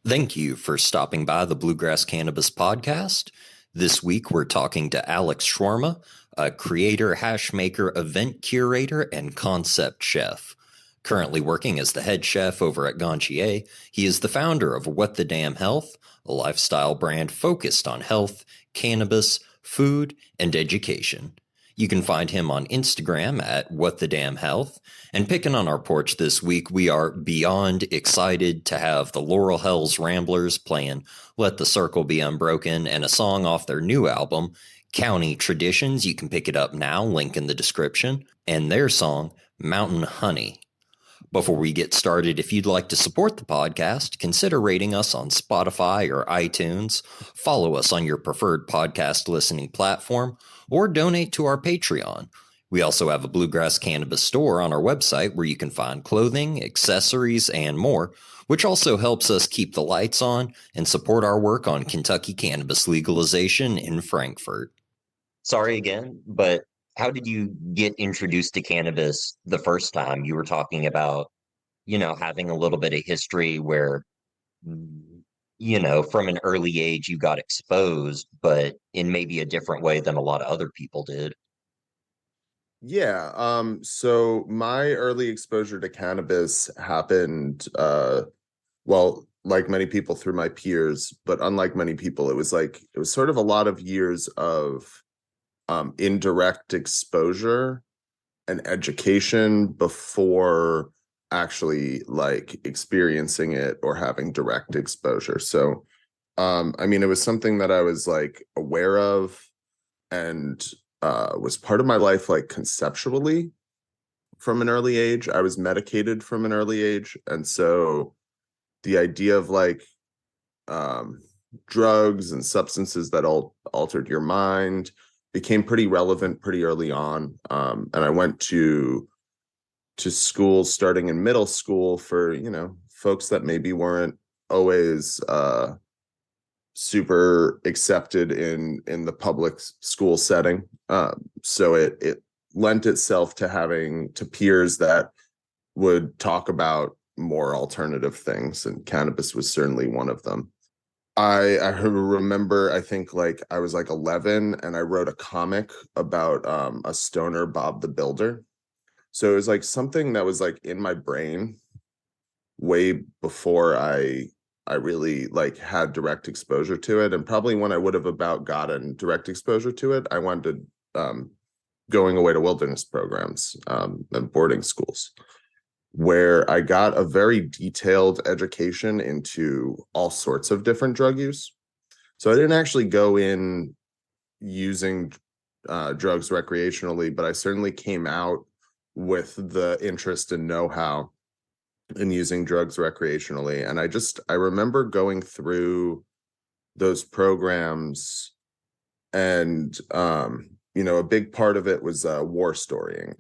Thank you for stopping by the Bluegrass Cannabis podcast. This week we're talking to Alex Scherma, a creator, hash maker, event curator, and concept chef. Currently working as the head chef over at Ganchier, he is the founder of What the Damn Health, a lifestyle brand focused on health, cannabis, food, and education. You can find him on Instagram at What the Damn Health. And picking on our porch this week, we are beyond excited to have the Laurel Hells Ramblers playing Let the Circle Be Unbroken and a song off their new album, County Traditions. You can pick it up now, link in the description, and their song, Mountain Honey. Before we get started, if you'd like to support the podcast, consider rating us on Spotify or iTunes, follow us on your preferred podcast listening platform, or donate to our Patreon. We also have a Bluegrass Cannabis store on our website where you can find clothing, accessories, and more, which also helps us keep the lights on and support our work on Kentucky cannabis legalization in Frankfort. Sorry again, but how did you get introduced to cannabis the first time? You were talking about, having a little bit of history where, from an early age you got exposed, but in maybe a different way than a lot of other people did. Yeah, so my early exposure to cannabis happened, well, like many people through my peers, but unlike many people, it was sort of a lot of years of indirect exposure and education before actually experiencing it or having direct exposure. So, it was something that I was aware of and was part of my life, conceptually from an early age. I was medicated from an early age. And so the idea of drugs and substances that altered your mind became pretty relevant pretty early on. And I went to school starting in middle school for, folks that maybe weren't always super accepted in the public school setting. So it lent itself to peers that would talk about more alternative things, and cannabis was certainly one of them. I remember, I think I was 11 and I wrote a comic about a stoner Bob the Builder. So it was something that was in my brain way before I really had direct exposure to it. And probably when I would have about gotten direct exposure to it, I wanted going away to wilderness programs and boarding schools, where I got a very detailed education into all sorts of different drug use. So I didn't actually go in using drugs recreationally, but I certainly came out with the interest and know-how in using drugs recreationally. And I remember going through those programs, and a big part of it was war storying.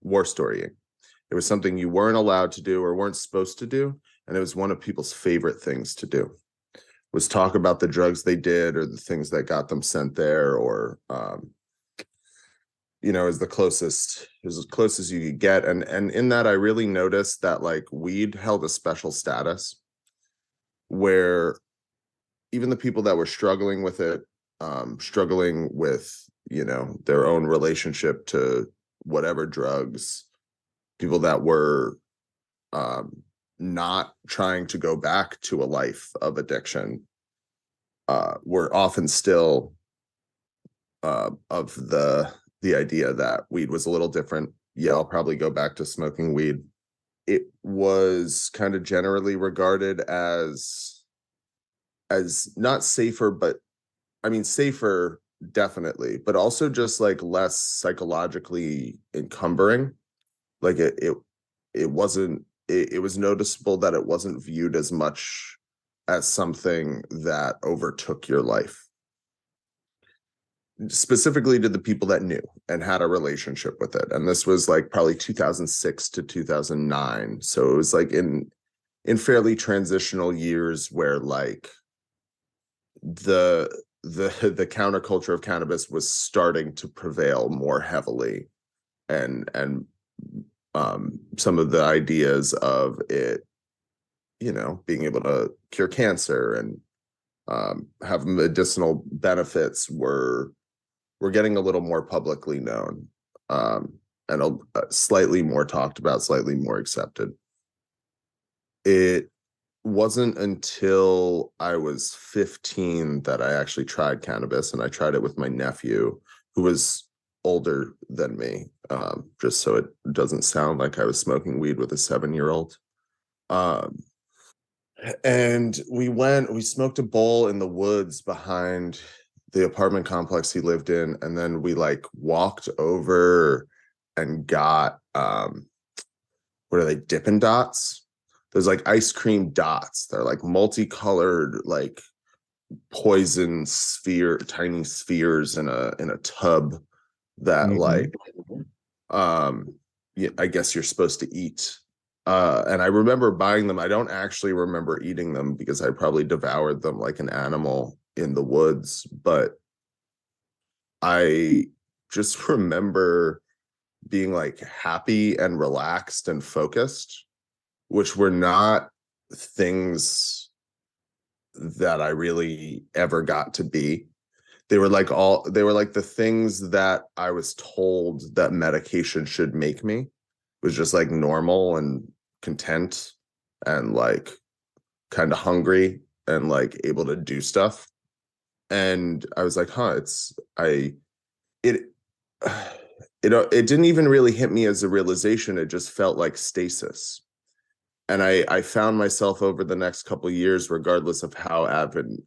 It was something you weren't allowed to do or weren't supposed to do, and it was one of people's favorite things to do, was talk about the drugs they did or the things that got them sent there, or as close as you could get. And in that, I really noticed that weed held a special status, where even the people that were struggling with it, struggling with their own relationship to whatever drugs, people that were not trying to go back to a life of addiction, were often still of the idea that weed was a little different. Yeah, I'll probably go back to smoking weed. It was kind of generally regarded as not safer, but safer definitely, but also just less psychologically encumbering. It wasn't, it was noticeable that it wasn't viewed as much as something that overtook your life, specifically to the people that knew and had a relationship with it. And this was probably 2006 to 2009. So it was in fairly transitional years where the counterculture of cannabis was starting to prevail more heavily, and some of the ideas of it being able to cure cancer and have medicinal benefits were getting a little more publicly known, and slightly more talked about, slightly more accepted. It wasn't until I was 15 that I actually tried cannabis, and I tried it with my nephew, who was older than me, just so it doesn't sound like I was smoking weed with a 7-year-old. And we smoked a bowl in the woods behind the apartment complex he lived in, and then we like walked over and got what are they, Dippin' Dots? There's like ice cream dots. They're like multicolored, like poison tiny spheres in a tub that like yeah, I guess you're supposed to eat. And I remember buying them. I don't actually remember eating them because I probably devoured them like an animal in the woods, but I just remember being like happy and relaxed and focused, which were not things that I really ever got to be. They were like the things that I was told that medication should make me. It was just like normal and content and like kind of hungry and like able to do stuff. And I was like, it it didn't even really hit me as a realization. It just felt like stasis. And I found myself over the next couple of years, regardless of how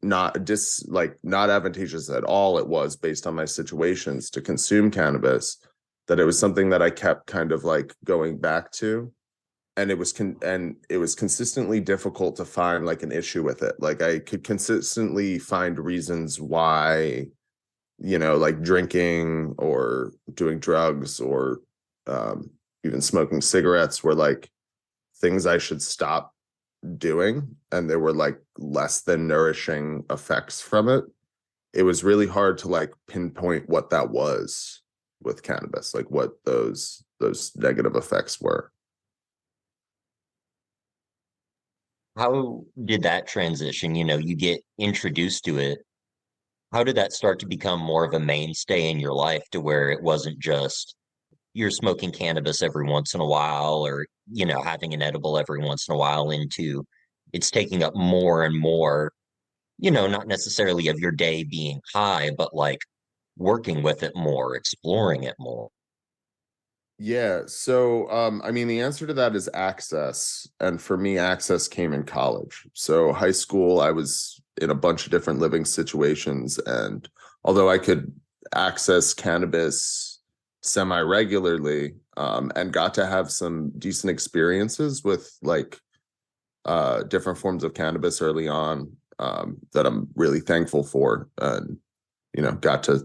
not advantageous at all it was based on my situations to consume cannabis, that it was something that I kept kind of like going back to, and it was consistently difficult to find like an issue with it. Like I could consistently find reasons why, like drinking or doing drugs or even smoking cigarettes were like things I should stop doing, and there were like less than nourishing effects from it. It was really hard to like pinpoint what that was with cannabis, like what those negative effects were. How did that transition? You get introduced to it. How did that start to become more of a mainstay in your life to where it wasn't just you're smoking cannabis every once in a while or, having an edible every once in a while into it's taking up more and more, not necessarily of your day being high, but like working with it more, exploring it more. Yeah, so I mean the answer to that is access. And for me, access came in college. So high school, I was in a bunch of different living situations, and although I could access cannabis semi-regularly, and got to have some decent experiences with like different forms of cannabis early on, that I'm really thankful for, and got to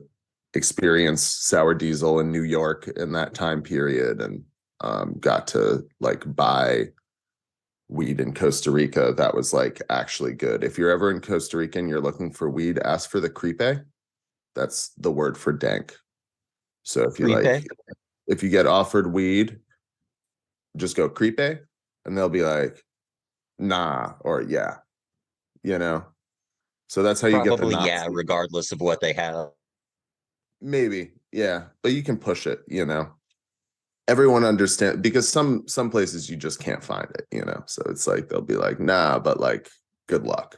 experience sour diesel in New York in that time period, and got to like buy weed in Costa Rica that was like actually good. If you're ever in Costa Rica and you're looking for weed, ask for the crepe. That's the word for dank. So Creepy. if you get offered weed, just go crepe, and they'll be like, nah, or yeah, you know. So that's how you get the Probably, yeah, Nazi. regardless of what they have. Maybe, yeah, but you can push it. Everyone understand, because some places you just can't find it. So it's like they'll be like, nah, but like good luck.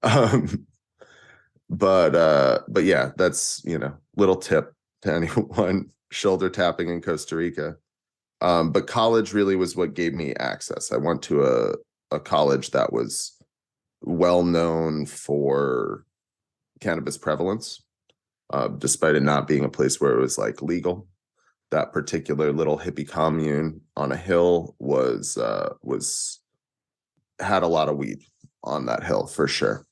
um but yeah, that's little tip to anyone shoulder tapping in Costa Rica. But college really was what gave me access. I went to a college that was well known for cannabis prevalence, despite it not being a place where it was like legal. That particular little hippie commune on a hill was had a lot of weed on that hill for sure.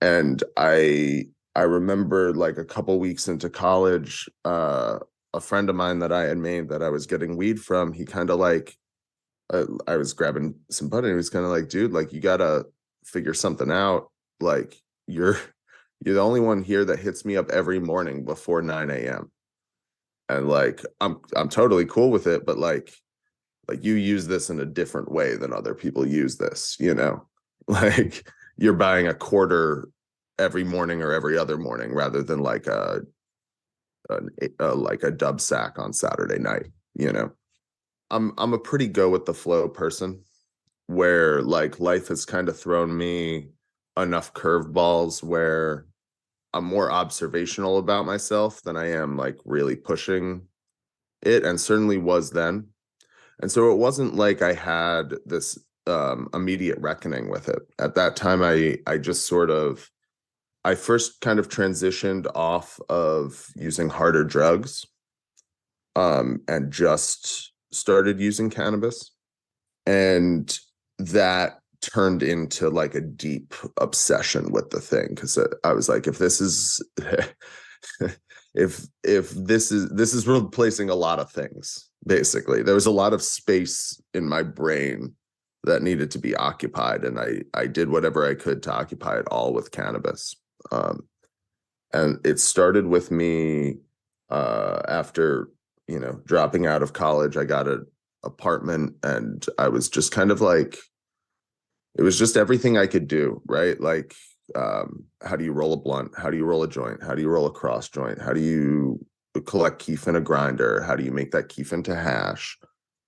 And I remember like a couple weeks into college, a friend of mine that I had made that I was getting weed from, he kind of like, I was grabbing some bud, and he was kind of like, dude, like you gotta figure something out. Like you're you're the only one here that hits me up every morning before 9 a.m. And like I'm totally cool with it, but like you use this in a different way than other people use this. Like you're buying a quarter every morning or every other morning rather than like a dub sack on Saturday night, you know. I'm a pretty go with the flow person where like life has kind of thrown me enough curveballs where I'm more observational about myself than I am like really pushing it, and certainly was then. And so it wasn't like I had this immediate reckoning with it. At that time, I just sort of I first kind of transitioned off of using harder drugs, and just started using cannabis. And that turned into like a deep obsession with the thing, because I was like, if this is if this is replacing a lot of things, basically there was a lot of space in my brain that needed to be occupied, and I did whatever I could to occupy it all with cannabis. And it started with me after dropping out of college. I got an apartment, and I was just kind of like, it was just everything I could do, right? Like, how do you roll a blunt? How do you roll a joint? How do you roll a cross joint? How do you collect keef in a grinder? How do you make that keef into hash?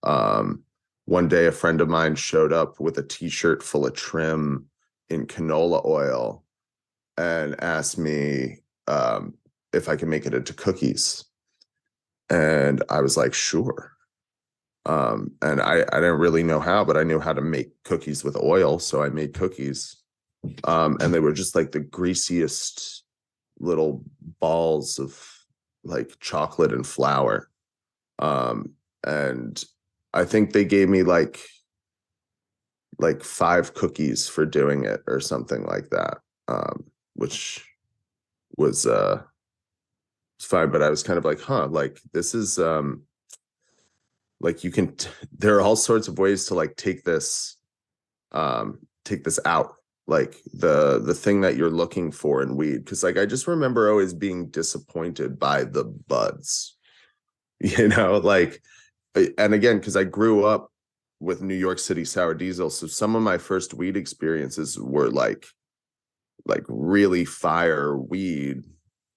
Um, One day, a friend of mine showed up with a t-shirt full of trim in canola oil and asked me if I could make it into cookies. And I was like, sure. And I didn't really know how, but I knew how to make cookies with oil. So I made cookies. And they were just like the greasiest little balls of like chocolate and flour. And I think they gave me like 5 cookies for doing it or something like that. Which was fine, but I was kind of like, huh, like this is like you can there are all sorts of ways to like take this out, like the thing that you're looking for in weed. Because like I just remember always being disappointed by the buds, like, and again, because I grew up with New York City sour diesel, so some of my first weed experiences were like really fire weed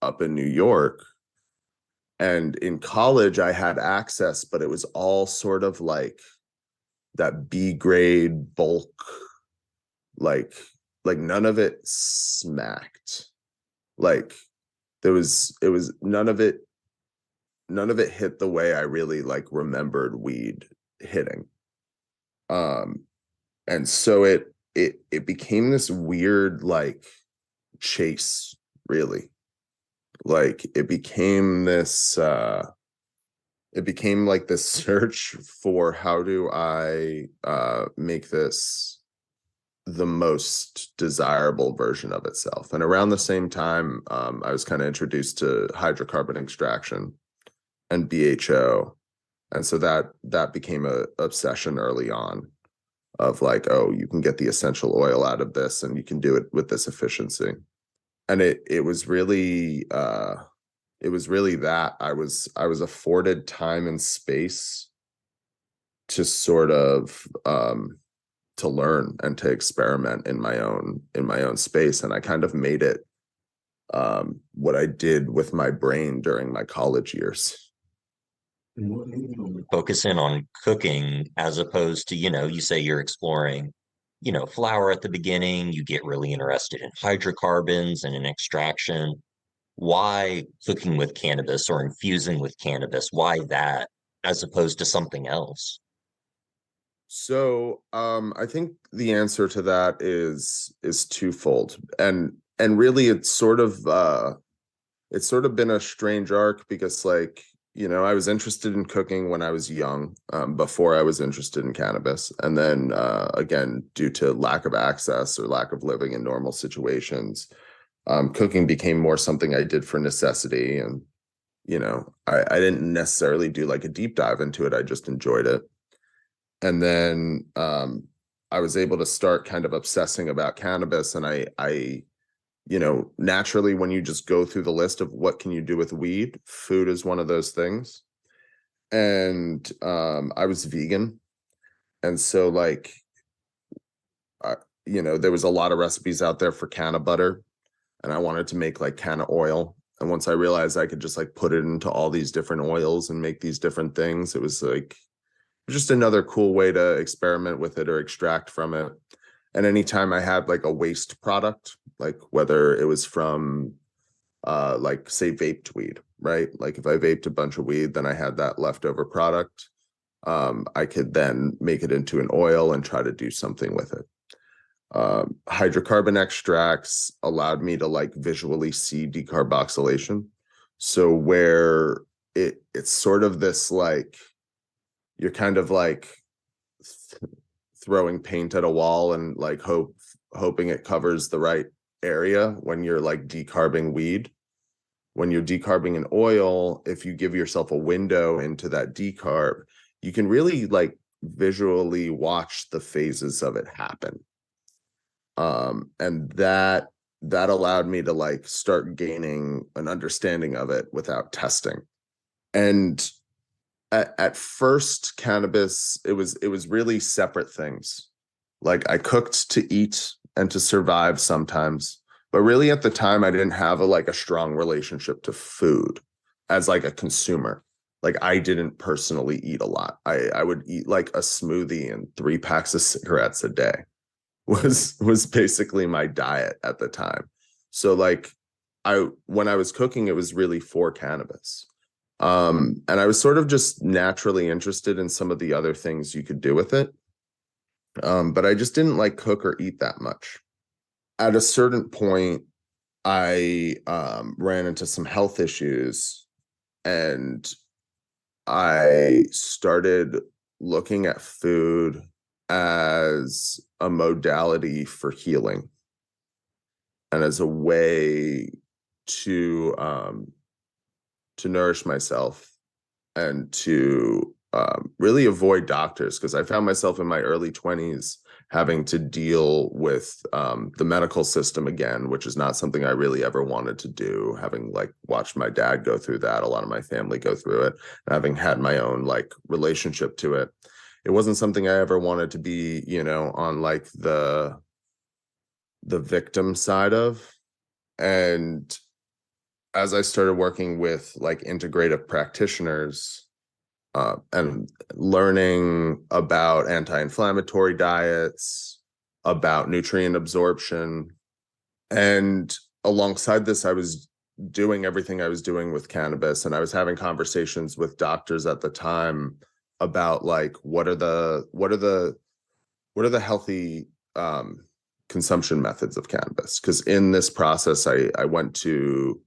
up in New York. And in college I had access, but it was all sort of like that B grade bulk, like none of it smacked. Like it was none of it hit the way I really like remembered weed hitting. Um and so it became this weird like chase, really. Like it became like this search for how do I make this the most desirable version of itself. And around the same time, I was kind of introduced to hydrocarbon extraction and BHO. And so that became a obsession early on, of like, oh, you can get the essential oil out of this and you can do it with this efficiency. And it was really that I was afforded time and space to sort of to learn and to experiment in my own space. And I kind of made it what I did with my brain during my college years. Focus in on cooking as opposed to, you say you're exploring, flour at the beginning, you get really interested in hydrocarbons and in extraction. Why cooking with cannabis or infusing with cannabis? Why that as opposed to something else? So I think the answer to that is twofold. And really it's sort of been a strange arc, because like, I was interested in cooking when I was young, before I was interested in cannabis. And then again, due to lack of access or lack of living in normal situations, cooking became more something I did for necessity. And I didn't necessarily do like a deep dive into it. I just enjoyed it. And then I was able to start kind of obsessing about cannabis. And I naturally, when you just go through the list of what can you do with weed, food is one of those things. And I was vegan. And so like, there was a lot of recipes out there for canna butter, and I wanted to make like canna oil. And once I realized I could just like put it into all these different oils and make these different things, it was like just another cool way to experiment with it or extract from it. And anytime I had like a waste product, like whether it was from like say vaped weed, right? Like if I vaped a bunch of weed, then I had that leftover product. I could then make it into an oil and try to do something with it. Hydrocarbon extracts allowed me to like visually see decarboxylation. So where it's sort of this like, you're kind of like throwing paint at a wall and like hoping it covers the right area when you're like decarbing weed. When you're decarbing an oil, if you give yourself a window into that decarb, you can really like visually watch the phases of it happen. And that allowed me to like start gaining an understanding of it without testing. And at first, cannabis, it was really separate things. Like I cooked to eat and to survive sometimes, but really at the time I didn't have a strong relationship to food as like a consumer. Like I didn't personally eat a lot. I would eat like a smoothie and 3 packs of cigarettes a day was basically my diet at the time. So like when I was cooking, it was really for cannabis. And I was sort of just naturally interested in some of the other things you could do with it. But I just didn't like cook or eat that much. At a certain point, I ran into some health issues, and I started looking at food as a modality for healing and as a way to nourish myself and to really avoid doctors, because I found myself in my early 20s having to deal with the medical system again, which is not something I really ever wanted to do, having like watched my dad go through that, a lot of my family go through it, and having had my own like relationship to it. It wasn't something I ever wanted to be, on like the victim side of. And as I started working with like integrative practitioners and learning about anti-inflammatory diets, about nutrient absorption, and alongside this, I was doing everything I was doing with cannabis, and I was having conversations with doctors at the time about like what are the healthy consumption methods of cannabis. Because in this process, I went to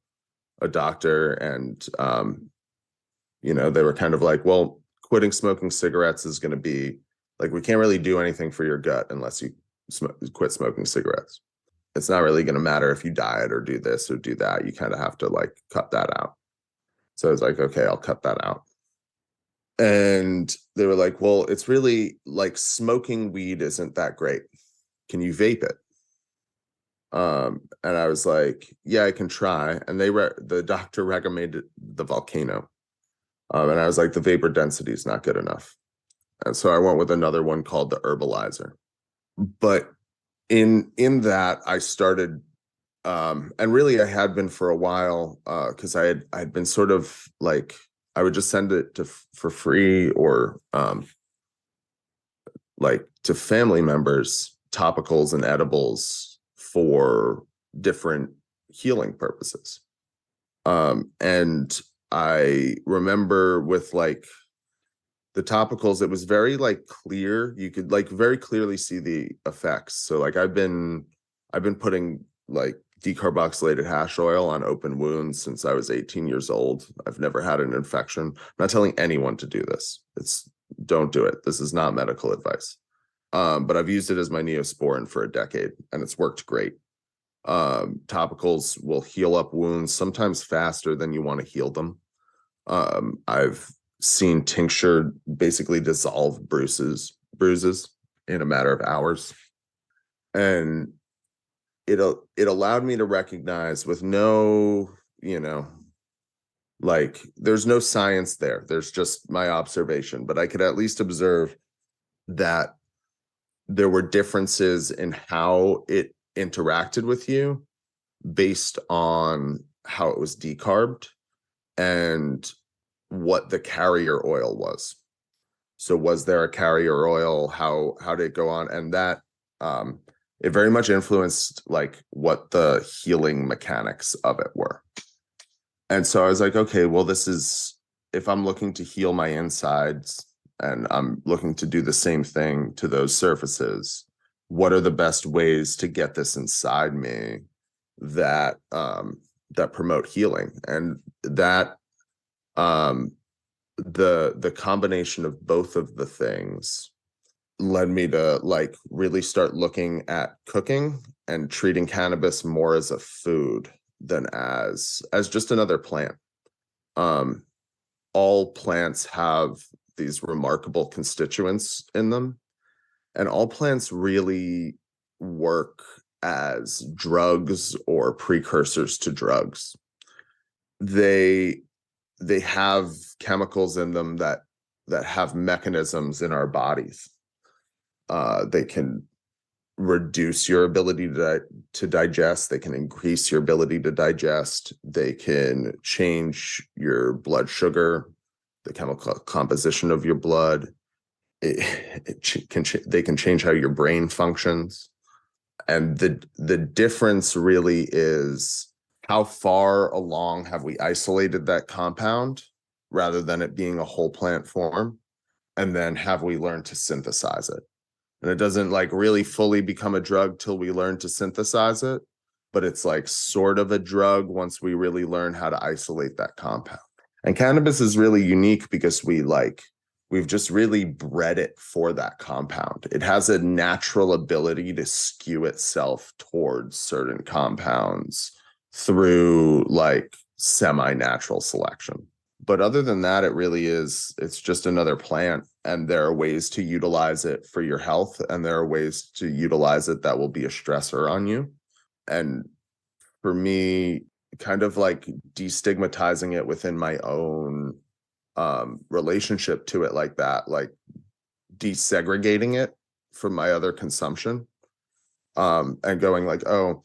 a doctor, and they were kind of like, well, quitting smoking cigarettes is going to be like, we can't really do anything for your gut unless you quit smoking cigarettes. It's not really going to matter if you diet or do this or do that. You kind of have to like cut that out. So I was like, okay, I'll cut that out. And they were like, well, it's really like smoking weed isn't that great. Can you vape it? And I was like, yeah, I can try. And the doctor recommended the Volcano. And I was like, the vapor density is not good enough. And so I went with another one called the Herbalizer. But in that I started, and really I had been for a while, because I'd been sort of like, I would just send it for free or like to family members, topicals and edibles for different healing purposes. And I remember with like the topicals, it was very like clear. You could like very clearly see the effects. So like I've been putting like decarboxylated hash oil on open wounds since I was 18 years old. I've never had an infection. I'm not telling anyone to do this. Don't do it. This is not medical advice. But I've used it as my Neosporin for a decade, and it's worked great. Topicals will heal up wounds sometimes faster than you want to heal them. I've seen tincture basically dissolve bruises in a matter of hours. And it allowed me to recognize with no, like there's no science there. There's just my observation, but I could at least observe that there were differences in how it interacted with you based on how it was decarbed and what the carrier oil was. So was there a carrier oil? How did it go on? And that it very much influenced like what the healing mechanics of it were. And so I was like, okay, well, this is, if I'm looking to heal my insides and I'm looking to do the same thing to those surfaces, what are the best ways to get this inside me that that promote healing? And that the combination of both of the things led me to like really start looking at cooking and treating cannabis more as a food than as just another plant. All plants have these remarkable constituents in them, and all plants really work as drugs or precursors to drugs. They have chemicals in them that have mechanisms in our bodies. They can reduce your ability to digest. They can increase your ability to digest. They can change your blood sugar, the chemical composition of your blood. They can change how your brain functions. And the difference really is how far along have we isolated that compound rather than it being a whole plant form, and then have we learned to synthesize it. And it doesn't like really fully become a drug till we learn to synthesize it, but it's like sort of a drug once we really learn how to isolate that compound. And cannabis is really unique because we've just really bred it for that compound. It has a natural ability to skew itself towards certain compounds through like semi-natural selection. But other than that, it's just another plant, and there are ways to utilize it for your health, and there are ways to utilize it that will be a stressor on you. And for me, kind of like destigmatizing it within my own relationship to it like that, like desegregating it from my other consumption, and going like, oh,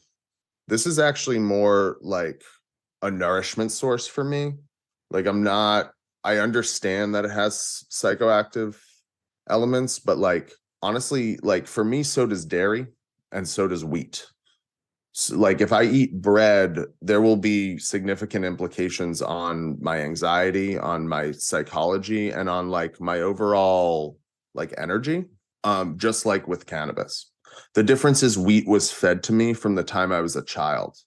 this is actually more like a nourishment source for me. Like I understand that it has psychoactive elements, but like, honestly, like for me, so does dairy and so does wheat. So, like if I eat bread, there will be significant implications on my anxiety, on my psychology, and on like my overall like energy. Just like with cannabis. The difference is wheat was fed to me from the time I was a child.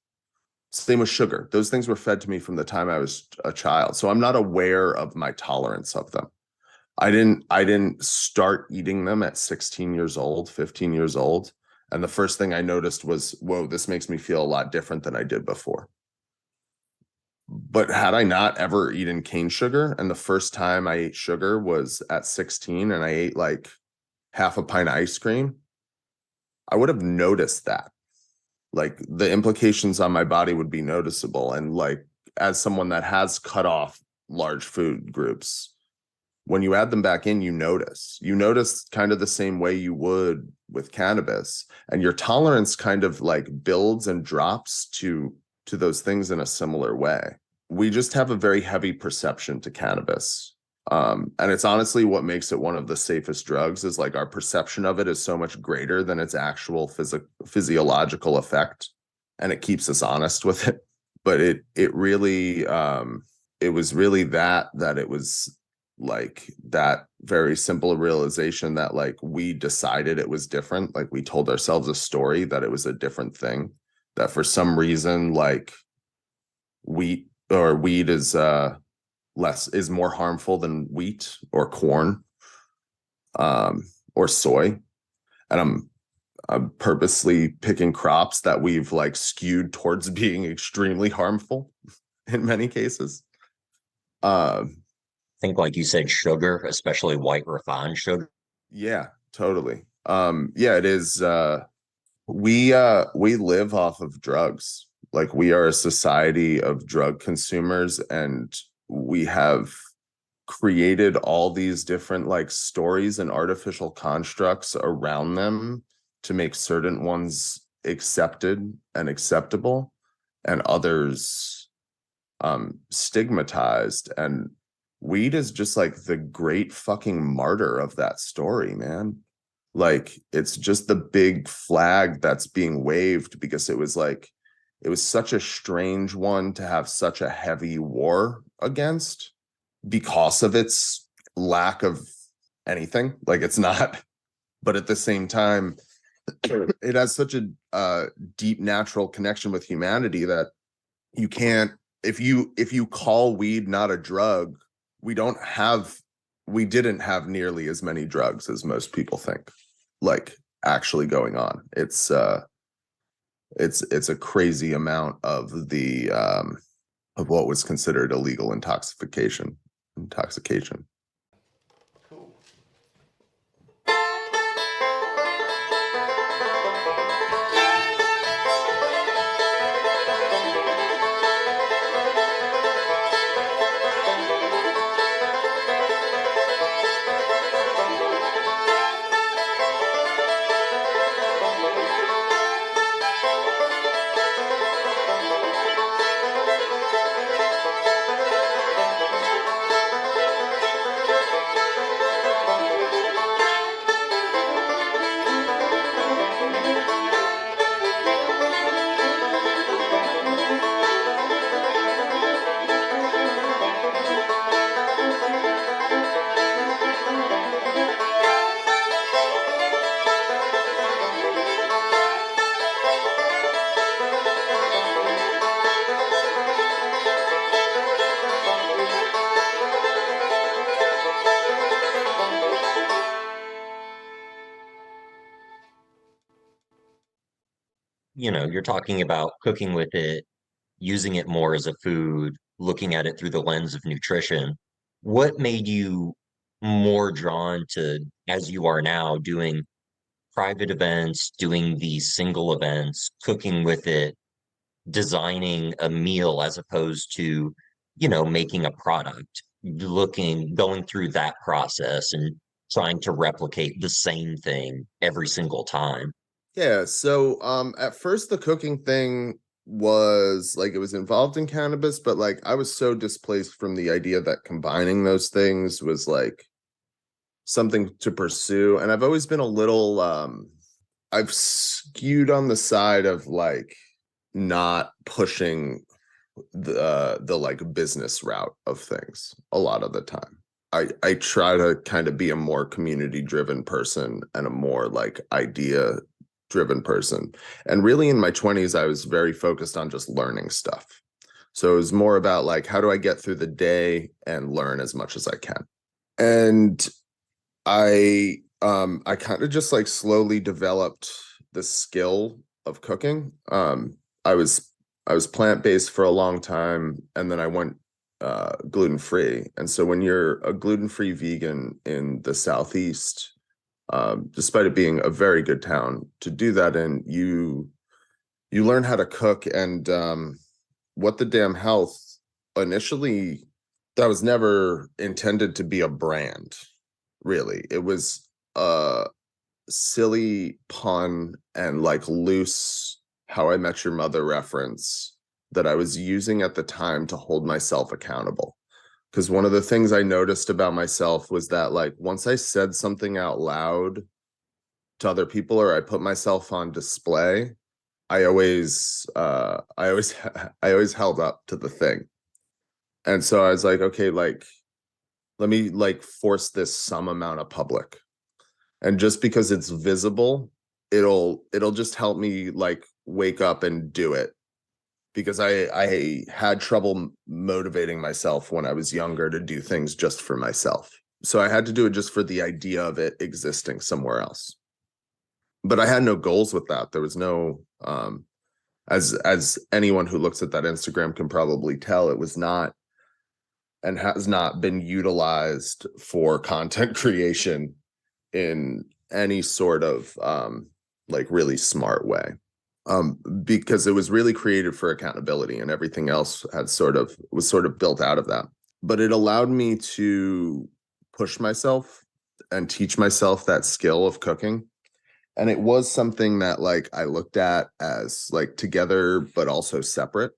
Same with sugar. Those things were fed to me from the time I was a child. So I'm not aware of my tolerance of them. I didn't start eating them at 16 years old, 15 years old. And the first thing I noticed was, whoa, this makes me feel a lot different than I did before. But had I not ever eaten cane sugar, and the first time I ate sugar was at 16 and I ate like half a pint of ice cream, I would have noticed that. Like the implications on my body would be noticeable. And like, as someone that has cut off large food groups, when you add them back in, you notice kind of the same way you would with cannabis, and your tolerance kind of like builds and drops to those things in a similar way. We just have a very heavy perception to cannabis. And it's honestly what makes it one of the safest drugs, is like our perception of it is so much greater than its actual physiological effect. And it keeps us honest with it. But it really, it was really that it was like that very simple realization that like we decided it was different. Like we told ourselves a story that it was a different thing, that for some reason, like weed is more harmful than wheat or corn, or soy. And I'm purposely picking crops that we've like skewed towards being extremely harmful in many cases. I think, like you said, sugar, especially white refined sugar. Yeah, totally. Yeah, it is. We live off of drugs. Like we are a society of drug consumers, and we have created all these different like stories and artificial constructs around them to make certain ones accepted and acceptable and others stigmatized. And weed is just like the great fucking martyr of that story, man. Like, it's just the big flag that's being waved because it was such a strange one to have such a heavy war against because of its lack of anything. Like, it's not, but at the same time, it has such a deep natural connection with humanity that you can't, if you call weed not a drug, we didn't have nearly as many drugs as most people think, like, actually going on. It's a crazy amount of what was considered illegal intoxication. You're talking about cooking with it, using it more as a food, looking at it through the lens of nutrition. What made you more drawn to, as you are now, doing private events, doing these single events, cooking with it, designing a meal as opposed to, making a product, going through that process and trying to replicate the same thing every single time? Yeah, so at first the cooking thing was like, it was involved in cannabis, but like I was so displaced from the idea that combining those things was like something to pursue. And I've always been a little I've skewed on the side of like not pushing the like business route of things a lot of the time. I try to kind of be a more community driven person and a more like idea driven person. And really in my 20s, I was very focused on just learning stuff. So it was more about like, how do I get through the day and learn as much as I can? And I kind of just like slowly developed the skill of cooking. I was plant-based for a long time, and then I went gluten-free. And so when you're a gluten-free vegan in the Southeast, despite it being a very good town to do that in, you learn how to cook. And What the Damn Health, initially, that was never intended to be a brand, really. It was a silly pun and like loose How I Met Your Mother reference that I was using at the time to hold myself accountable. Because one of the things I noticed about myself was that like once I said something out loud to other people or I put myself on display, I always I always held up to the thing. And so I was like, okay, like let me like force this some amount of public. And just because it's visible, it'll just help me like wake up and do it. Because I had trouble motivating myself when I was younger to do things just for myself. So I had to do it just for the idea of it existing somewhere else. But I had no goals with that. There was no as anyone who looks at that Instagram can probably tell, it was not and has not been utilized for content creation in any sort of like really smart way. Because it was really created for accountability, and everything else was sort of built out of that. but it allowed me to push myself and teach myself that skill of cooking. And it was something that like I looked at as like together, but also separate,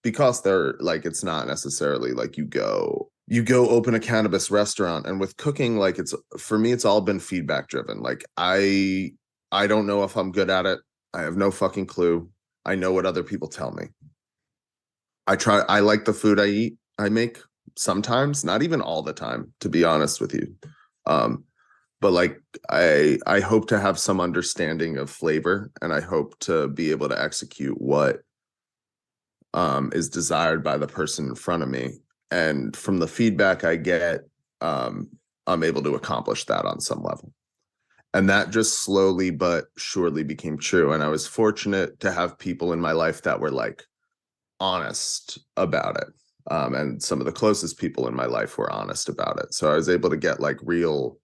because they're like, it's not necessarily like you go open a cannabis restaurant. And with cooking, like it's, for me, it's all been feedback driven. Like I don't know if I'm good at it. I have no fucking clue. I know what other people tell me. I like the food I make sometimes, not even all the time, to be honest with you. Um, but like I hope to have some understanding of flavor, and I hope to be able to execute what is desired by the person in front of me. And from the feedback I get, I'm able to accomplish that on some level. And that just slowly but surely became true. And I was fortunate to have people in my life that were like honest about it. And some of the closest people in my life were honest about it. So I was able to get like real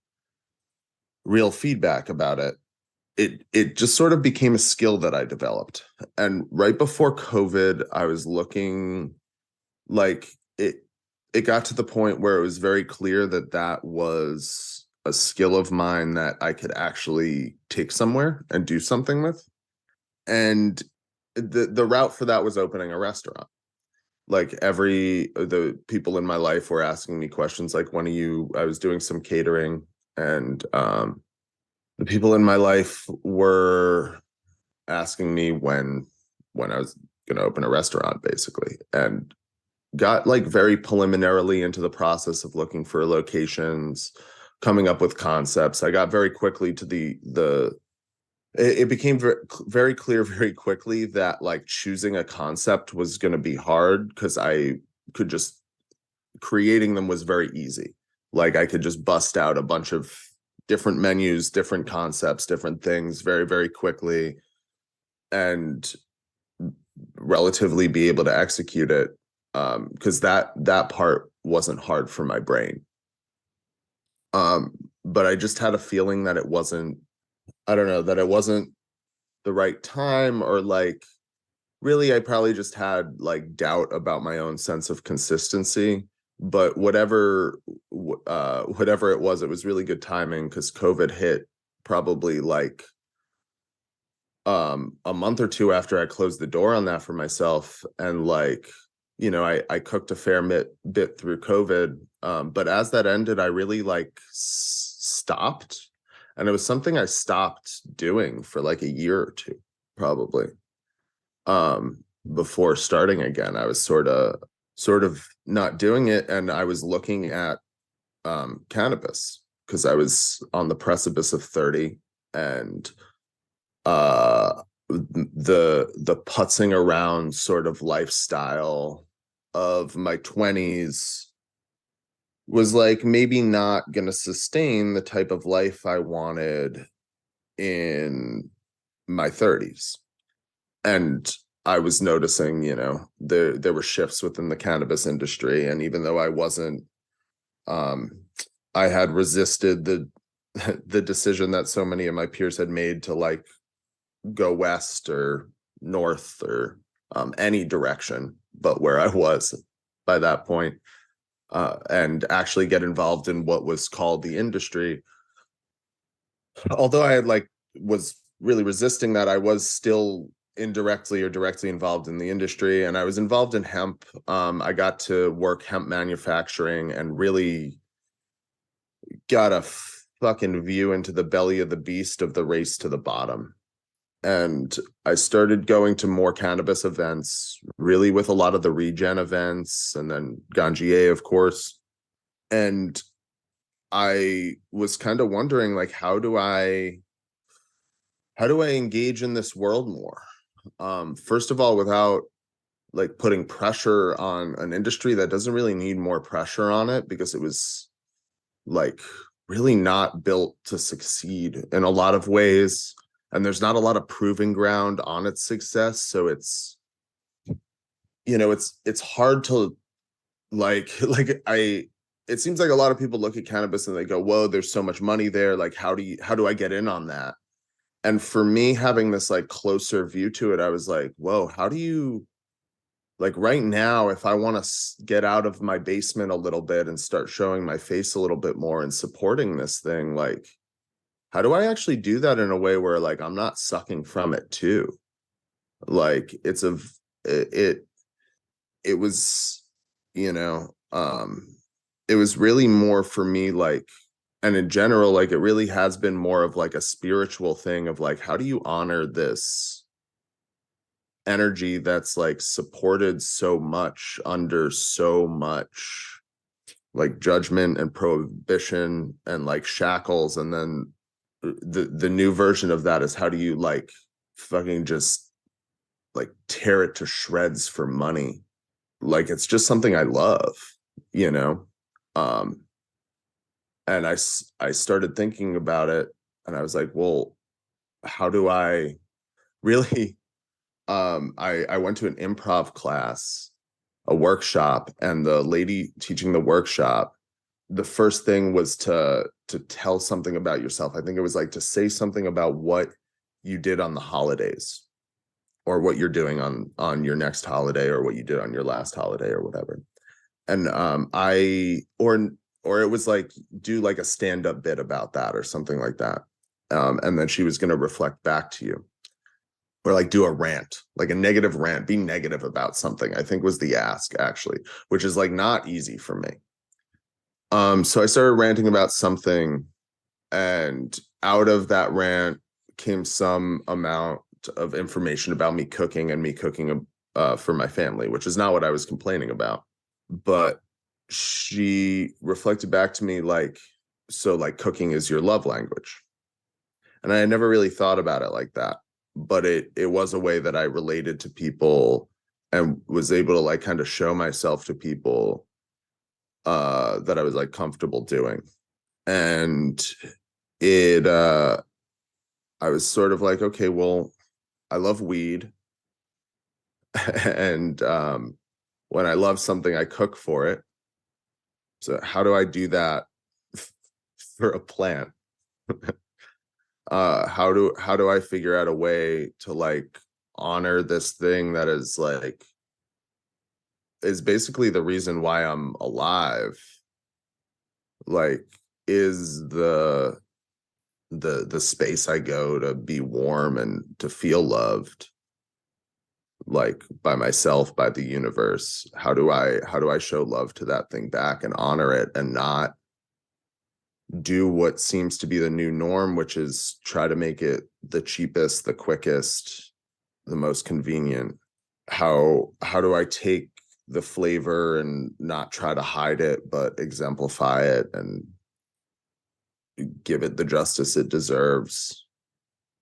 feedback about it. It just sort of became a skill that I developed. And right before COVID, I was looking like it got to the point where it was very clear that that was a skill of mine that I could actually take somewhere and do something with. And the route for that was opening a restaurant. Like the people in my life were asking me questions like, I was doing some catering, and the people in my life were asking me when I was going to open a restaurant, basically, and got like very preliminarily into the process of looking for locations, coming up with concepts. I got very quickly to it became very clear very quickly that like choosing a concept was going to be hard, because I could just, creating them was very easy. Like I could just bust out a bunch of different menus, different concepts, different things very, very quickly, and relatively be able to execute it. Because that part wasn't hard for my brain. But I just had a feeling that it wasn't, I don't know, that it wasn't the right time, or like really I probably just had like doubt about my own sense of consistency. But whatever it was really good timing, because COVID hit probably like a month or two after I closed the door on that for myself. And like, I cooked a fair bit through COVID. But as that ended, I really like stopped. And it was something I stopped doing for like a year or two, probably. Before starting again, I was sort of not doing it. And I was looking at cannabis, because I was on the precipice of 30, and the putzing around sort of lifestyle of my 20s was like maybe not going to sustain the type of life I wanted in my 30s. And I was noticing, there were shifts within the cannabis industry. And even though I wasn't, I had resisted the decision that so many of my peers had made to like go west or north or any direction but where I was by that point, and actually get involved in what was called the industry. Although I had was really resisting that, I was still indirectly or directly involved in the industry, and I was involved in hemp. I got to work hemp manufacturing and really got a fucking view into the belly of the beast of the race to the bottom. And I started going to more cannabis events, really with a lot of the regen events, and then Ganjier, of course. And I was kind of wondering, like, how do I engage in this world more? First of all, without like putting pressure on an industry that doesn't really need more pressure on it, because it was like really not built to succeed in a lot of ways. And there's not a lot of proving ground on its success. So it's hard to it seems like a lot of people look at cannabis and they go, whoa, there's so much money there. Like, how do I get in on that? And for me, having this like closer view to it, I was like, whoa, how do you like right now, if I want to get out of my basement a little bit and start showing my face a little bit more and supporting this thing, like, how do I actually do that in a way where like I'm not sucking from it too? Like it it was, you know, it was really more for me like, and in general, like it really has been more of like a spiritual thing of like, how do you honor this energy that's like supported so much under so much like judgment and prohibition and like shackles, and then the new version of that is how do you like fucking just like tear it to shreds for money? Like it's just something I love, you know. um and I started thinking about it, and I was like, well, how do I really I went to an improv class, a workshop, and the lady teaching the workshop, the first thing was to tell something about yourself. I think it was like to say something about what you did on the holidays, or what you're doing on your next holiday, or what you did on your last holiday, or whatever. And I or it was like do like a stand-up bit about that or something like that. And then she was going to reflect back to you, or like do a rant, like a negative rant, be negative about something, I think was the ask actually, which is like not easy for me. So I started ranting about something, and out of that rant came some amount of information about me cooking, and me cooking for my family, which is not what I was complaining about. But she reflected back to me like, so like cooking is your love language. And I had never really thought about it like that, but it was a way that I related to people and was able to like kind of show myself to people that I was like comfortable doing. And it I was sort of like, okay, well, I love weed. And when I love something, I cook for it. So how do I do that for a plant? How do I figure out a way to like honor this thing that is basically the reason why I'm alive, like is the space I go to be warm and to feel loved, like by myself, by the universe. How do I show love to that thing back and honor it, and not do what seems to be the new norm, which is try to make it the cheapest, the quickest, the most convenient? How do I take the flavor and not try to hide it, but exemplify it and give it the justice it deserves,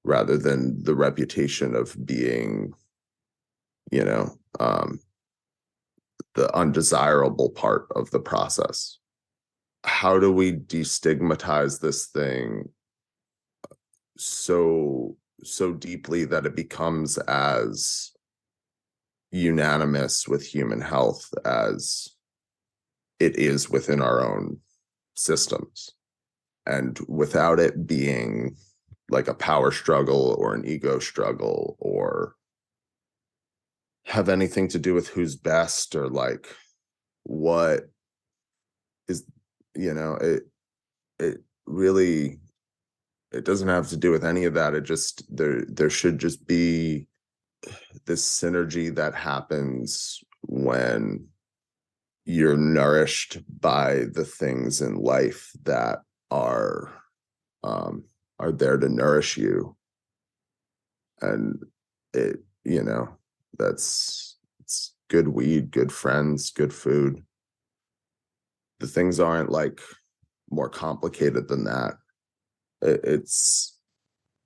rather than the reputation of being, you know, the undesirable part of the process? How do we destigmatize this thing so deeply that it becomes as unanimous with human health as it is within our own systems, and without it being like a power struggle or an ego struggle, or have anything to do with who's best, or like what is, it really, it doesn't have to do with any of that. It just, there should just be this synergy that happens when you're nourished by the things in life that are there to nourish you. And it, it's good weed, good friends, good food. The things aren't like more complicated than that. It's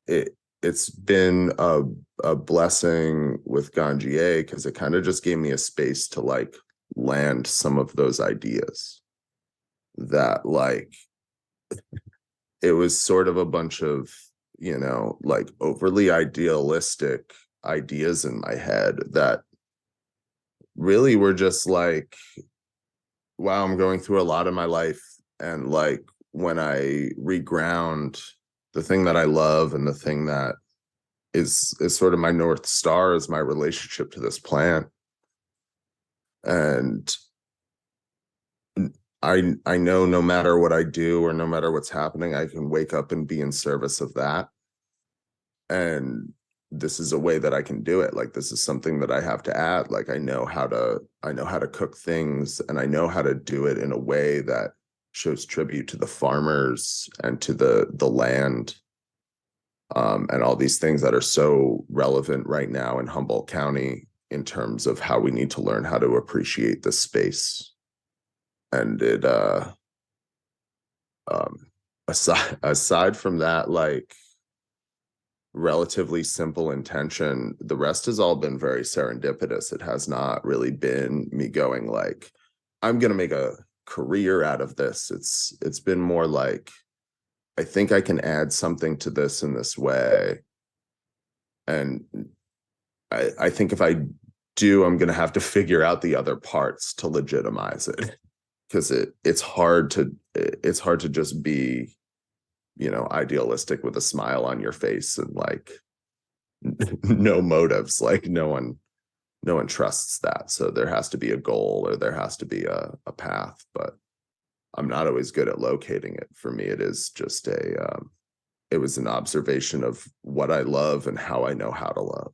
it's been a blessing with Ganjier, because it kind of just gave me a space to like land some of those ideas that like it was sort of a bunch of, like overly idealistic ideas in my head that really were just like, wow, I'm going through a lot in my life. And like when I reground the thing that I love, and the thing that is sort of my North Star, is my relationship to this plant. And I know no matter what I do or no matter what's happening, I can wake up and be in service of that. And this is a way that I can do it. Like, this is something that I have to add. Like, I know how to cook things, and I know how to do it in a way that shows tribute to the farmers and to the land, and all these things that are so relevant right now in Humboldt County in terms of how we need to learn how to appreciate this space. And it aside from that, like, relatively simple intention, the rest has all been very serendipitous. It has not really been me going like, I'm gonna make a career out of this. It's been more like, I think I can add something to this in this way, and I think if I do, I'm gonna have to figure out the other parts to legitimize it, because it's hard to just be, idealistic with a smile on your face and like no motives. Like, no one trusts that. So there has to be a goal, or there has to be a path, but I'm not always good at locating it. For me, it is just it was an observation of what I love and how I know how to love.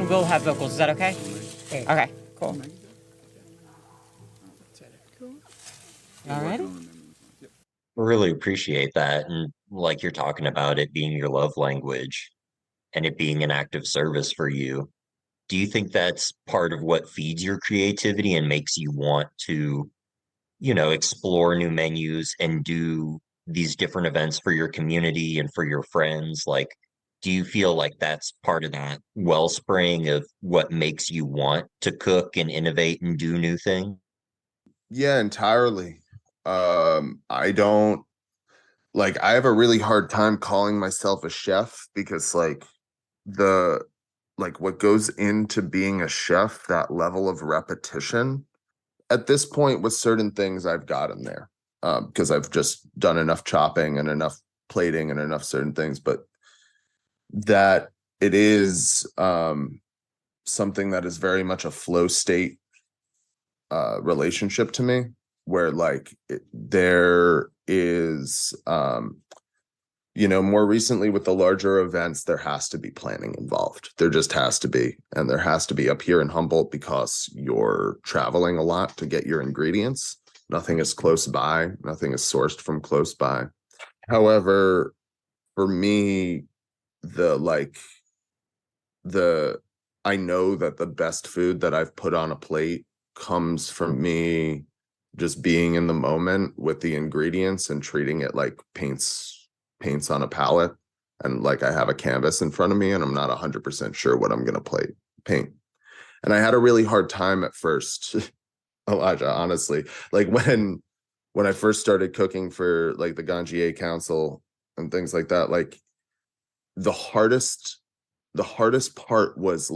song will have vocals. Is that okay? Okay, cool. All righty. I really appreciate that. And like you're talking about it being your love language and it being an act of service for you. Do you think that's part of what feeds your creativity and makes you want to, explore new menus and do these different events for your community and for your friends? Like, do you feel like that's part of that wellspring of what makes you want to cook and innovate and do new things? Yeah, entirely. I don't like I have a really hard time calling myself a chef because the what goes into being a chef, that level of repetition at this point with certain things I've gotten there. Because I've just done enough chopping and enough plating and enough certain things, but that it is something that is very much a flow state relationship to me, where there is more recently with the larger events, there has to be planning involved. There just has to be. And there has to be up here in Humboldt because you're traveling a lot to get your ingredients. Nothing is close by. Nothing is sourced from close by. However, for me, the like the I know that the best food that I've put on a plate comes from me just being in the moment with the ingredients and treating it like paints on a palette, and I have a canvas in front of me and I'm not 100% sure what I'm going to paint. And I had a really hard time at first, Elijah, honestly, when I first started cooking for the Ganjier Council and things like that, the hardest part was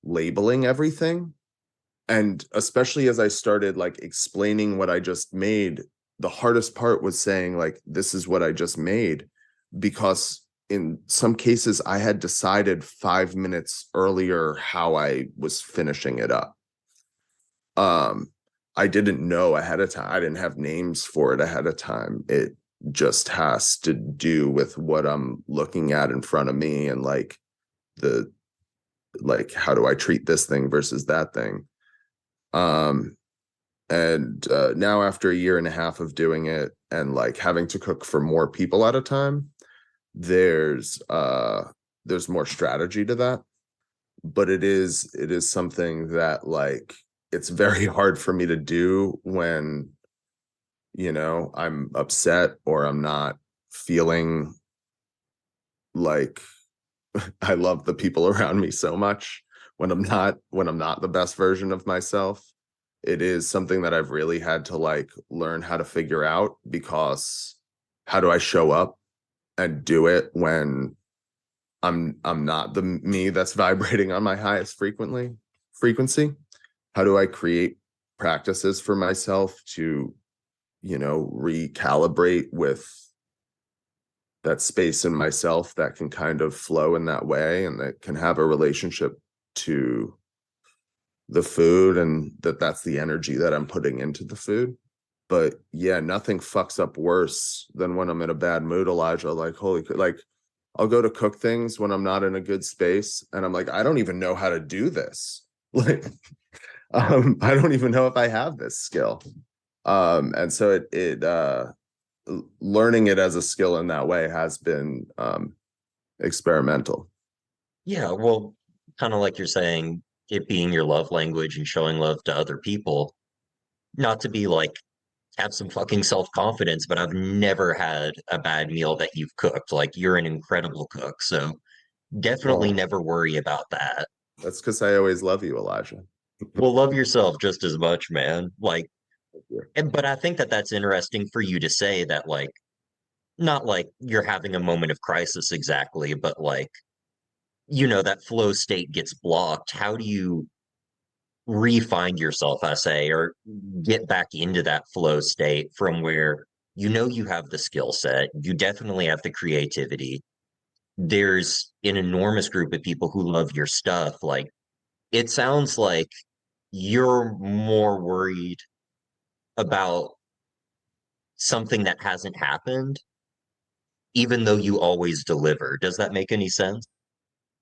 labeling everything. And especially as I started explaining what I just made, the hardest part was saying this is what I just made, because in some cases I had decided 5 minutes earlier how I was finishing it up. I didn't know ahead of time. I didn't have names for it ahead of time. It just has to do with what I'm looking at in front of me and the how do I treat this thing versus that thing. And now after a year and a half of doing it and having to cook for more people at a time, there's more strategy to that. But it is something that it's very hard for me to do when I'm upset or I'm not feeling like I love the people around me so much. When I'm not the best version of myself, it is something that I've really had to learn how to figure out, because how do I show up and do it when I'm not the me that's vibrating on my highest frequency? How do I create practices for myself to recalibrate with that space in myself that can kind of flow in that way and that can have a relationship to the food, and that's the energy that I'm putting into the food. But yeah, nothing fucks up worse than when I'm in a bad mood, Elijah. I'll go to cook things when I'm not in a good space and I'm like, I don't even know how to do this. I don't even know if I have this skill. And so learning it as a skill in that way has been experimental. Yeah, well, kind of like you're saying, it being your love language and showing love to other people, not to be have some fucking self-confidence, but I've never had a bad meal that you've cooked. You're an incredible cook, so definitely Well, never worry about that. that's because I always love you, Elijah. Well, love yourself just as much, man. But I think that that's interesting for you to say that, not you're having a moment of crisis exactly, but that flow state gets blocked. How do you re-find yourself, I say, or get back into that flow state from where you have the skill set, you definitely have the creativity. There's an enormous group of people who love your stuff. It sounds like you're more worried about something that hasn't happened, even though you always deliver. Does that make any sense?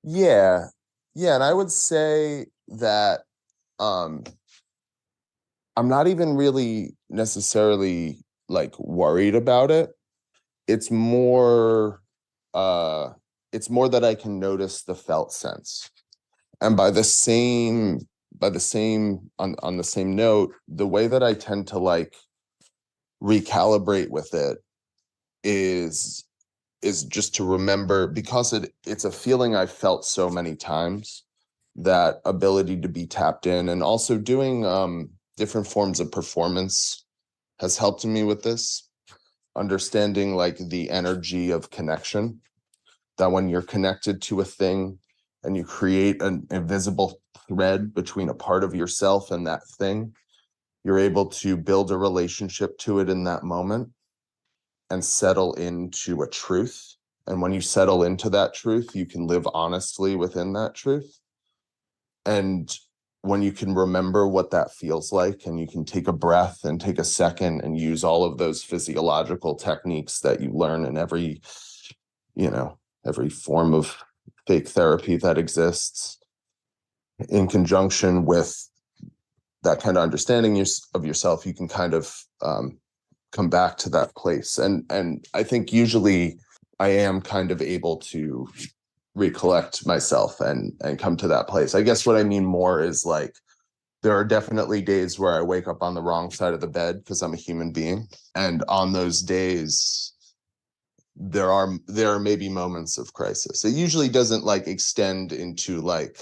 Yeah, Yeah, and I would say that um I'm not even really necessarily like worried about it. It's more uh it's more that I can notice the felt sense. And by the same on the same note, the way that I tend to like recalibrate with it is just to remember, because it's a feeling I've felt so many times, that ability to be tapped in. And also doing different forms of performance has helped me with this, understanding like the energy of connection, that when you're connected to a thing and you create an invisible thread between a part of yourself and that thing, you're able to build a relationship to it in that moment and settle into a truth. And when you settle into that truth, you can live honestly within that truth. And when you can remember what that feels like, and you can take a breath and take a second and use all of those physiological techniques that you learn in every form of fake therapy that exists, in conjunction with that kind of understanding of yourself, you can kind of come back to that place. And I think usually I am kind of able to recollect myself and come to that place. I guess what I mean more is like, there are definitely days where I wake up on the wrong side of the bed because I'm a human being. And on those days, there are maybe moments of crisis. It usually doesn't like extend into like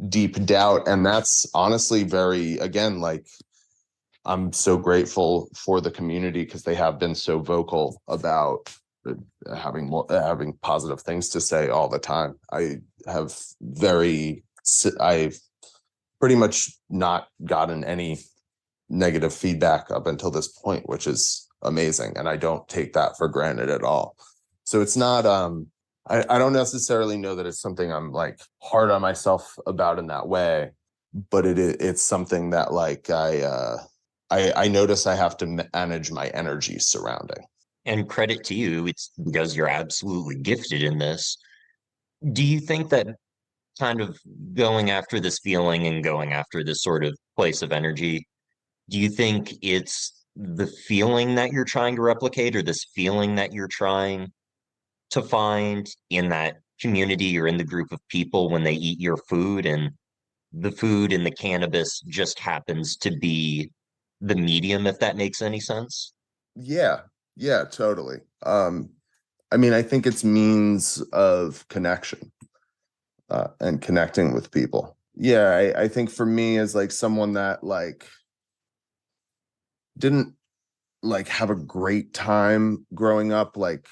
deep doubt. And that's honestly very, again, like, I'm so grateful for the community because they have been so vocal about having positive things to say all the time. I've pretty much not gotten any negative feedback up until this point, which is amazing. And I don't take that for granted at all. So it's not, I don't necessarily know that it's something I'm like hard on myself about in that way, but it's something that like I notice I have to manage my energy surrounding. And credit to you, it's because you're absolutely gifted in this. Do you think that kind of going after this feeling and going after this sort of place of energy, do you think it's the feeling that you're trying to replicate, or this feeling that you're trying to find in that community or in the group of people when they eat your food, and the food and the cannabis just happens to be the medium, if that makes any sense? Yeah, totally. I mean, I think it's means of connection and connecting with people. Yeah, I think for me, as like someone that like didn't like have a great time growing up, like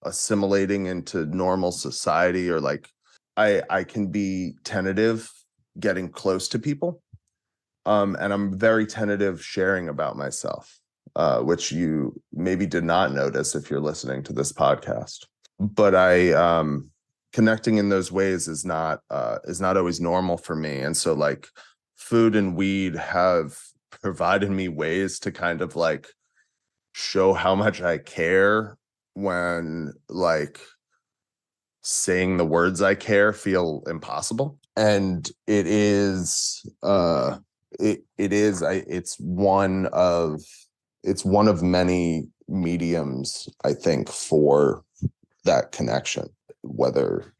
assimilating into normal society, or like I can be tentative getting close to people. And I'm very tentative sharing about myself, which you maybe did not notice if you're listening to this podcast. But connecting in those ways is not always normal for me. And so like food and weed have provided me ways to kind of like show how much I care, when like saying the words I care feel impossible. And it's one of many mediums, I think, for that connection. Whether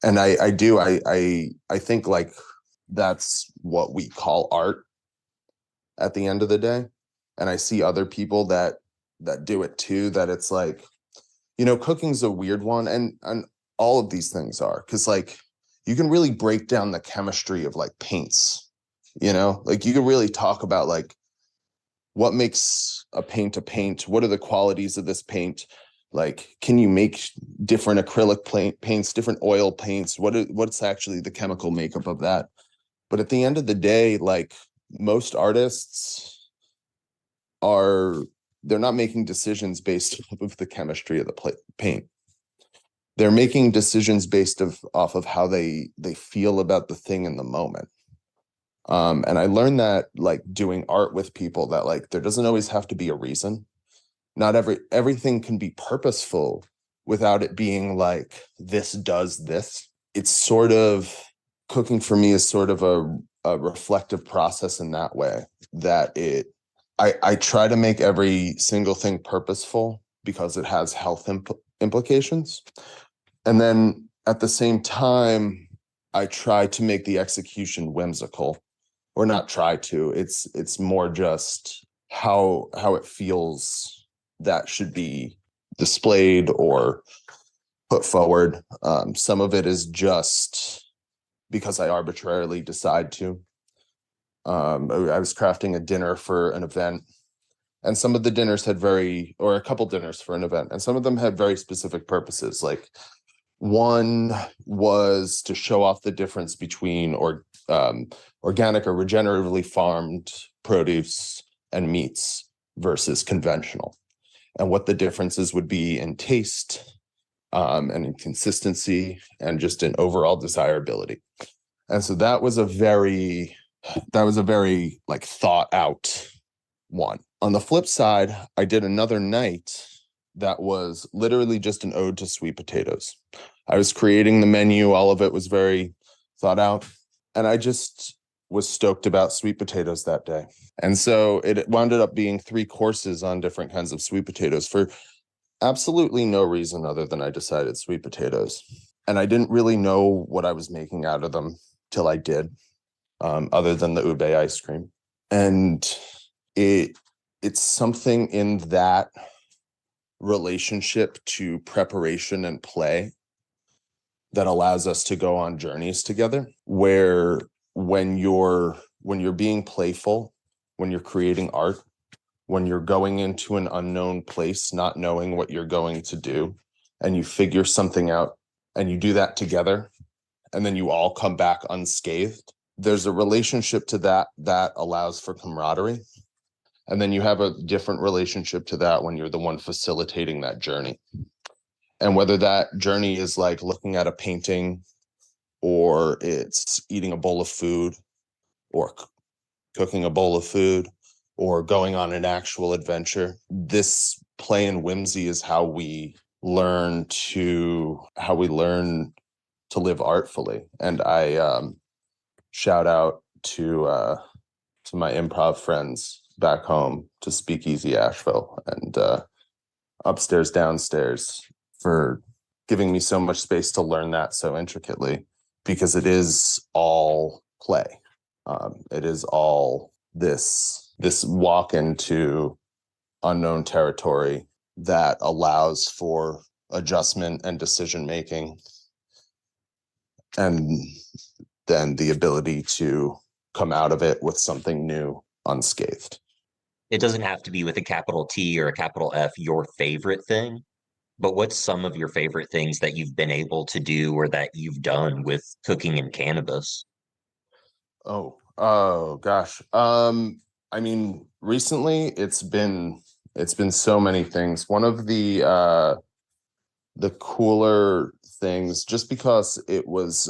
and I think like that's what we call art at the end of the day. And I see other people that do it too, that it's like, cooking's a weird one, and all of these things are, because like you can really break down the chemistry of like paints, like you can really talk about like what makes a paint, what are the qualities of this paint, like can you make different acrylic paints, different oil paints, what's actually the chemical makeup of that. But at the end of the day, like most artists they're not making decisions based off of the chemistry of the paint. They're making decisions based off of how they feel about the thing in the moment. And I learned that like doing art with people, that like there doesn't always have to be a reason. Not everything can be purposeful without it being like this does this. it's sort of, cooking for me is sort of a reflective process in that way, that I try to make every single thing purposeful because it has health implications. And then at the same time, I try to make the execution whimsical, or not try to. It's more just how it feels that should be displayed or put forward. Some of it is just because I arbitrarily decide to. I was crafting a dinner for an event, and some of the dinners had or a couple dinners for an event, and some of them had very specific purposes. Like, one was to show off the difference between organic or regeneratively farmed produce and meats versus conventional, and what the differences would be in taste, and in consistency, and just in overall desirability. And so that was a very like thought out one. On the flip side, I did another night that was literally just an ode to sweet potatoes. I was creating the menu. All of it was very thought out. And I just was stoked about sweet potatoes that day. And so it wound up being 3 courses on different kinds of sweet potatoes for absolutely no reason other than I decided sweet potatoes. And I didn't really know what I was making out of them till I did, other than the ube ice cream. And it's something in that relationship to preparation and play that allows us to go on journeys together, where when you're being playful, when you're creating art, when you're going into an unknown place, not knowing what you're going to do, and you figure something out and you do that together, and then you all come back unscathed, there's a relationship to that allows for camaraderie. And then you have a different relationship to that when you're the one facilitating that journey. And whether that journey is like looking at a painting, or it's eating a bowl of food, or cooking a bowl of food, or going on an actual adventure, this play and whimsy is how we learn to live artfully. And I shout out to my improv friends back home, to Speakeasy Asheville and Upstairs Downstairs, for giving me so much space to learn that so intricately, because it is all play. It is all this walk into unknown territory that allows for adjustment and decision making, and then the ability to come out of it with something new unscathed. It doesn't have to be with a capital T or a capital F, your favorite thing, but what's some of your favorite things that you've been able to do or that you've done with cooking and cannabis? Oh gosh. I mean, recently it's been so many things. One of the cooler things, just because it was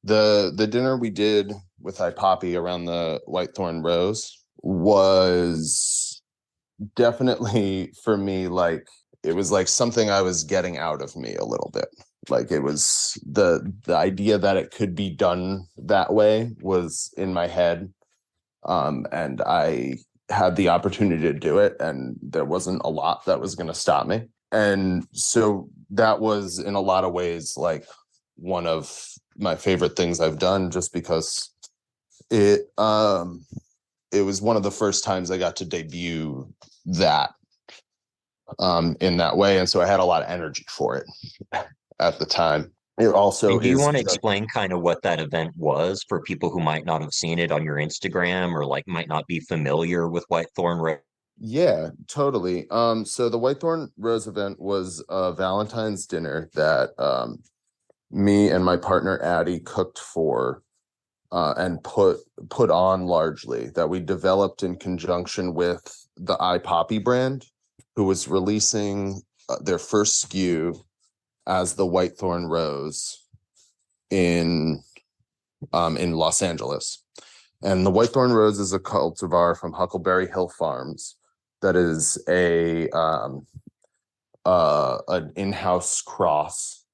the dinner we did with Ipoppy around the Whitethorn Rose was definitely, for me, like, it was like something I was getting out of me a little bit. Like, it was the idea that it could be done that way was in my head, and I had the opportunity to do it, and there wasn't a lot that was going to stop me. And so that was, in a lot of ways, like one of my favorite things I've done, just because it was one of the first times I got to debut that in that way, and so I had a lot of energy for it at the time. It also And do you want to explain kind of what that event was for people who might not have seen it on your Instagram, or like might not be familiar with Whitethorn Road? Yeah, totally. So the Whitethorn Rose event was a Valentine's dinner that me and my partner Addie cooked for and put on largely, that we developed in conjunction with the iPoppy brand, who was releasing their first SKU as the Whitethorn Rose in Los Angeles. And the Whitethorn Rose is a cultivar from Huckleberry Hill Farms that is an in-house cross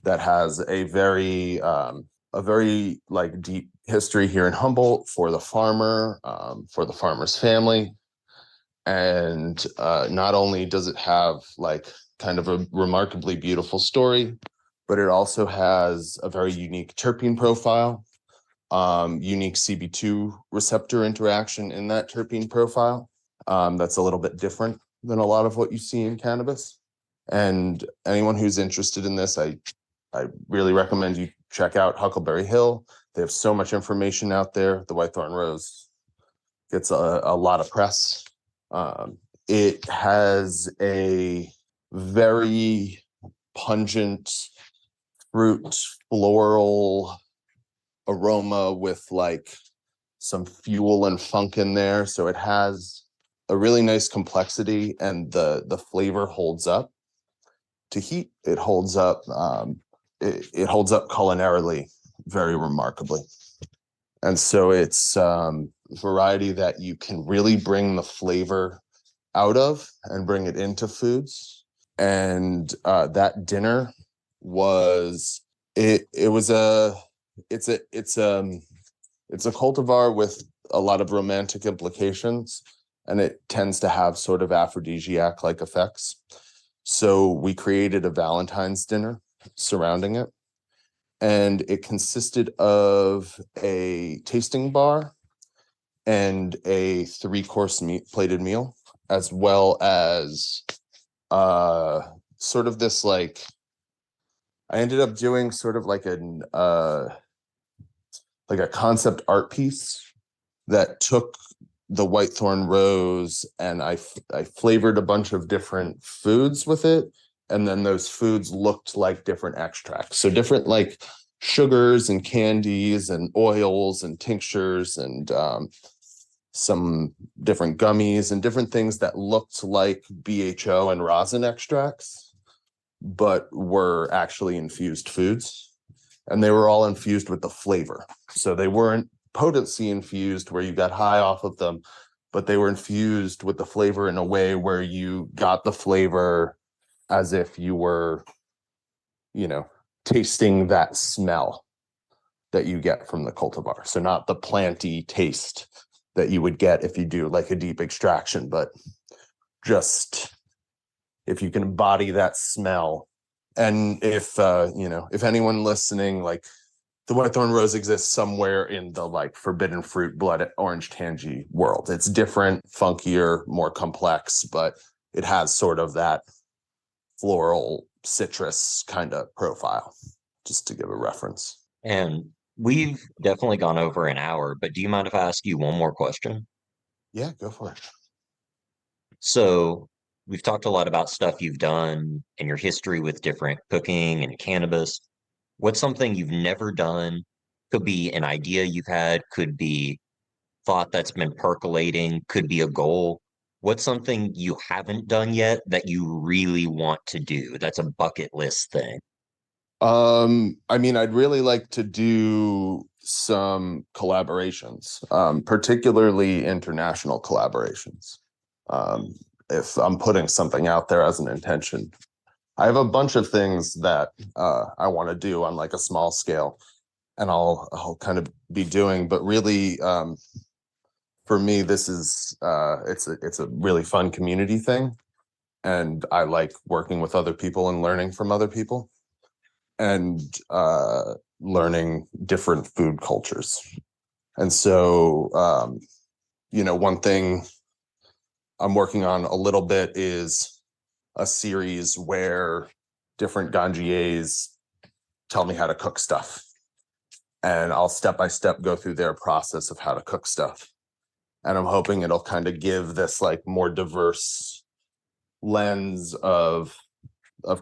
that has a very like deep history here in Humboldt for the farmer, for the farmer's family. And not only does it have like kind of a remarkably beautiful story, but it also has a very unique terpene profile, unique CB2 receptor interaction in that terpene profile. That's a little bit different than a lot of what you see in cannabis. And anyone who's interested in this, I really recommend you check out Huckleberry Hill. They have so much information out there. The Whitethorn Rose gets a lot of press. It has a very pungent fruit floral aroma with like some fuel and funk in there. So it has a really nice complexity, and the flavor holds up to heat. It holds up it holds up culinarily very remarkably. And so it's variety that you can really bring the flavor out of and bring it into foods. And that dinner was it's a cultivar with a lot of romantic implications, and it tends to have sort of aphrodisiac like effects. So we created a Valentine's dinner surrounding it, and it consisted of a tasting bar and a 3-course plated meal, as well as sort of this like, I ended up doing sort of like a concept art piece that took the Whitethorn Rose, and I flavored a bunch of different foods with it. And then those foods looked like different extracts. So different like sugars and candies and oils and tinctures and some different gummies and different things that looked like BHO and rosin extracts, but were actually infused foods. And they were all infused with the flavor. So they weren't potency infused where you got high off of them, but they were infused with the flavor in a way where you got the flavor as if you were, tasting that smell that you get from the cultivar. So not the planty taste that you would get if you do like a deep extraction, but just if you can embody that smell. And if anyone listening, like, the Whitethorn Rose exists somewhere in the like forbidden fruit, blood orange tangy world. It's different, funkier, more complex, but it has sort of that floral citrus kind of profile, just to give a reference. And we've definitely gone over an hour, but do you mind if I ask you one more question? Yeah, go for it. So we've talked a lot about stuff you've done and your history with different cooking and cannabis. What's something you've never done? Could be an idea you've had, could be thought that's been percolating, could be a goal. What's something you haven't done yet that you really want to do? That's a bucket list thing. I'd really like to do some collaborations, particularly international collaborations. If I'm putting something out there as an intention, I have a bunch of things that I want to do on like a small scale, and I'll kind of be doing. But really, for me, this is it's a really fun community thing, and I like working with other people and learning from other people, and learning different food cultures. And so, one thing I'm working on a little bit is a series where different ganjiers tell me how to cook stuff. And I'll step by step go through their process of how to cook stuff. And I'm hoping it'll kind of give this like more diverse lens of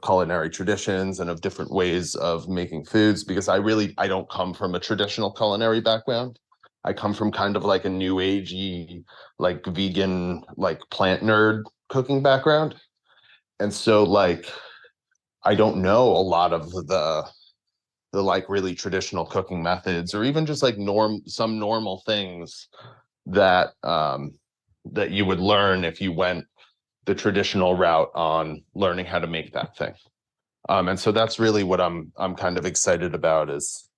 culinary traditions and of different ways of making foods, because I don't come from a traditional culinary background. I come from kind of like a new agey, like vegan, like plant nerd cooking background. And so like, I don't know a lot of the like really traditional cooking methods, or even just like some normal things that that you would learn if you went the traditional route on learning how to make that thing. And so that's really what I'm kind of excited about, is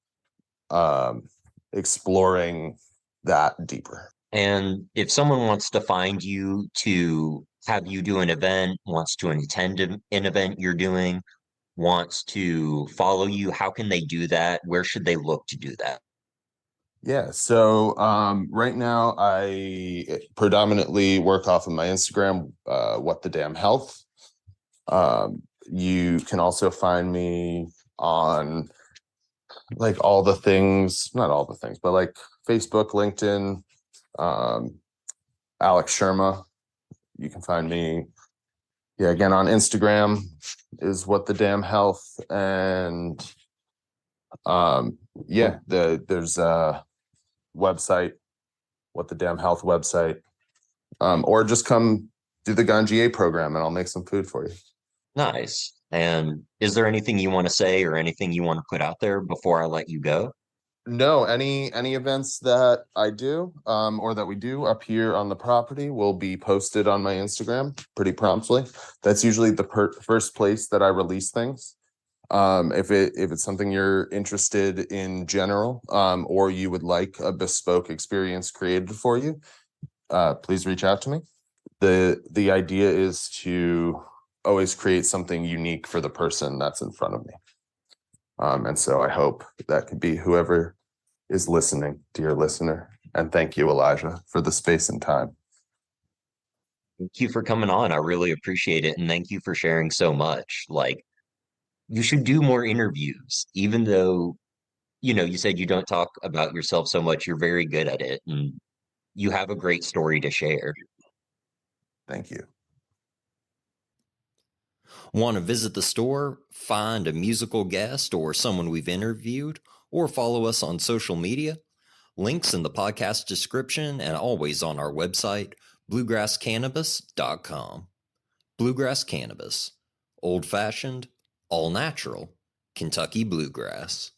exploring that deeper. And if someone wants to find you to have you do an event, wants to attend an event you're doing, wants to follow you, how can they do that? Where should they look to do that? Yeah, so right now I predominantly work off of my Instagram, What the Damn Health. You can also find me on like all the things, not all the things, but like Facebook, LinkedIn, Alex Scherma. You can find me, yeah, again on Instagram is What the Damn Health, and yeah, there's a website, What the Damn Health website, or just come do the Ganjier program and I'll make some food for you. Nice. And is there anything you want to say or anything you want to put out there before I let you go? No, any events that I do or that we do up here on the property will be posted on my Instagram pretty promptly. That's usually the first place that I release things. If it's something you're interested in general, or you would like a bespoke experience created for you, please reach out to me. The idea is to always create something unique for the person that's in front of me. And so I hope that could be whoever is listening, dear listener. And thank you, Elijah, for the space and time. Thank you for coming on. I really appreciate it. And thank you for sharing so much. Like, you should do more interviews, even though, you said you don't talk about yourself so much. You're very good at it, and you have a great story to share. Thank you. Want to visit the store, find a musical guest or someone we've interviewed, or follow us on social media? Links in the podcast description and always on our website, bluegrasscannabis.com. Bluegrass Cannabis. Old-fashioned, all-natural, Kentucky bluegrass.